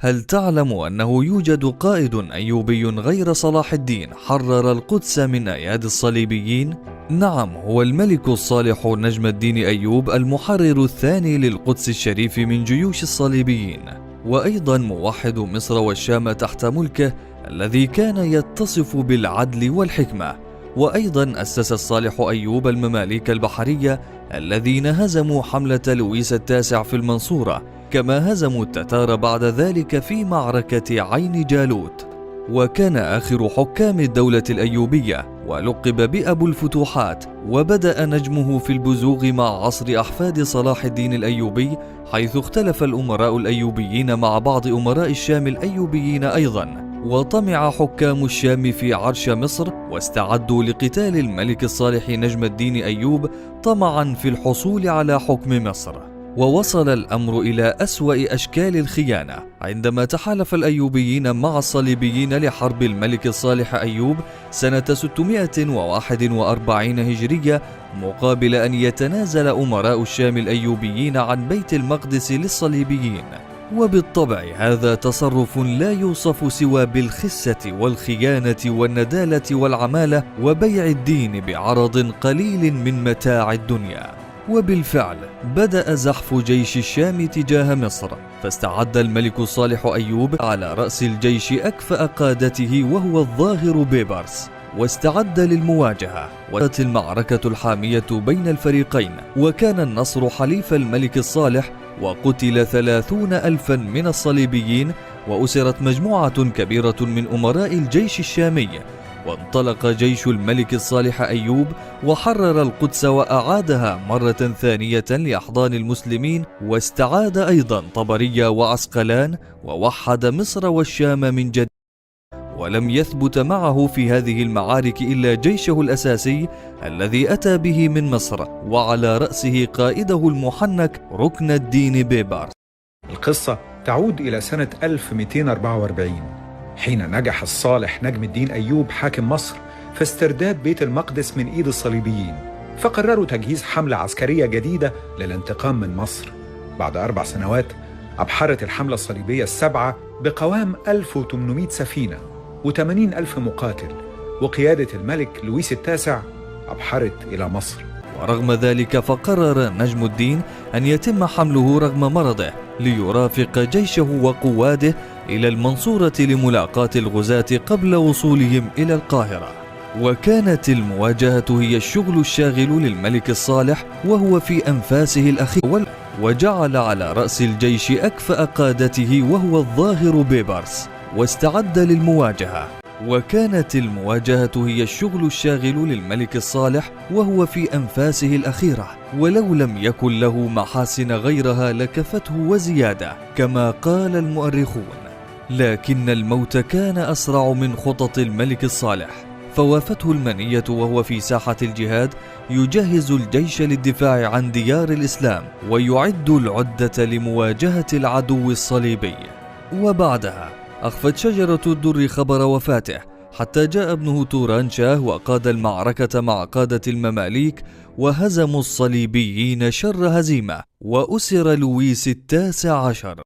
هل تعلم أنه يوجد قائد أيوبي غير صلاح الدين حرر القدس من أيادي الصليبيين؟ نعم، هو الملك الصالح نجم الدين أيوب المحرر الثاني للقدس الشريف من جيوش الصليبيين، وأيضا موحد مصر والشام تحت ملكه الذي كان يتصف بالعدل والحكمة. وأيضا أسس الصالح أيوب المماليك البحرية الذين هزموا حملة لويس التاسع في المنصورة، كما هزموا التتار بعد ذلك في معركة عين جالوت. وكان آخر حكام الدولة الأيوبية، ولقب بأبو الفتوحات، وبدأ نجمه في البزوغ مع عصر أحفاد صلاح الدين الأيوبي، حيث اختلف الأمراء الأيوبيين مع بعض أمراء الشام الأيوبيين أيضا، وطمع حكام الشام في عرش مصر واستعدوا لقتال الملك الصالح نجم الدين أيوب طمعا في الحصول على حكم مصر. ووصل الأمر إلى أسوأ أشكال الخيانة عندما تحالف الأيوبيين مع الصليبيين لحرب الملك الصالح أيوب سنة 641 هجرية، مقابل أن يتنازل أمراء الشام الأيوبيين عن بيت المقدس للصليبيين. وبالطبع هذا تصرف لا يوصف سوى بالخسة والخيانة والندالة والعمالة وبيع الدين بعرض قليل من متاع الدنيا. وبالفعل بدأ زحف جيش الشام تجاه مصر، فاستعد الملك الصالح أيوب على رأس الجيش أكفأ قادته وهو الظاهر بيبرس، واستعد للمواجهة. وكانت المعركة الحامية بين الفريقين، وكان النصر حليف الملك الصالح، وقتل 30,000 من الصليبيين، وأسرت مجموعة كبيرة من أمراء الجيش الشامي. وانطلق جيش الملك الصالح أيوب وحرر القدس وأعادها مرة ثانية لأحضان المسلمين، واستعاد أيضا طبرية وعسقلان، ووحد مصر والشام من جديد. ولم يثبت معه في هذه المعارك إلا جيشه الأساسي الذي أتى به من مصر، وعلى رأسه قائده المحنك ركن الدين بيبرس. القصة تعود إلى سنة 1244 حين نجح الصالح نجم الدين أيوب حاكم مصر في استرداد بيت المقدس من إيد الصليبيين، فقرروا تجهيز حملة عسكرية جديدة للانتقام من مصر. بعد 4 سنوات أبحرت الحملة الصليبية السبعة بقوام 1800 سفينة و80,000 مقاتل، وقيادة الملك لويس التاسع أبحرت إلى مصر. ورغم ذلك فقرر نجم الدين أن يتم حمله رغم مرضه، ليرافق جيشه وقواده إلى المنصورة لملاقاة الغزاة قبل وصولهم إلى القاهرة. وكانت المواجهة هي الشغل الشاغل للملك الصالح وهو في أنفاسه الأخيرة، وجعل على رأس الجيش أكفأ قادته وهو الظاهر بيبرس، واستعد للمواجهة. وكانت المواجهة هي الشغل الشاغل للملك الصالح وهو في أنفاسه الأخيرة، ولو لم يكن له محاسن غيرها لكفته وزيادة كما قال المؤرخون. لكن الموت كان أسرع من خطط الملك الصالح، فوافته المنية وهو في ساحة الجهاد يجهز الجيش للدفاع عن ديار الإسلام، ويعد العدة لمواجهة العدو الصليبي. وبعدها أخفت شجرة الدر خبر وفاته، حتى جاء ابنه توران شاه وقاد المعركة مع قادة المماليك، وهزموا الصليبيين شر هزيمة، وأسر لويس التاسع عشر.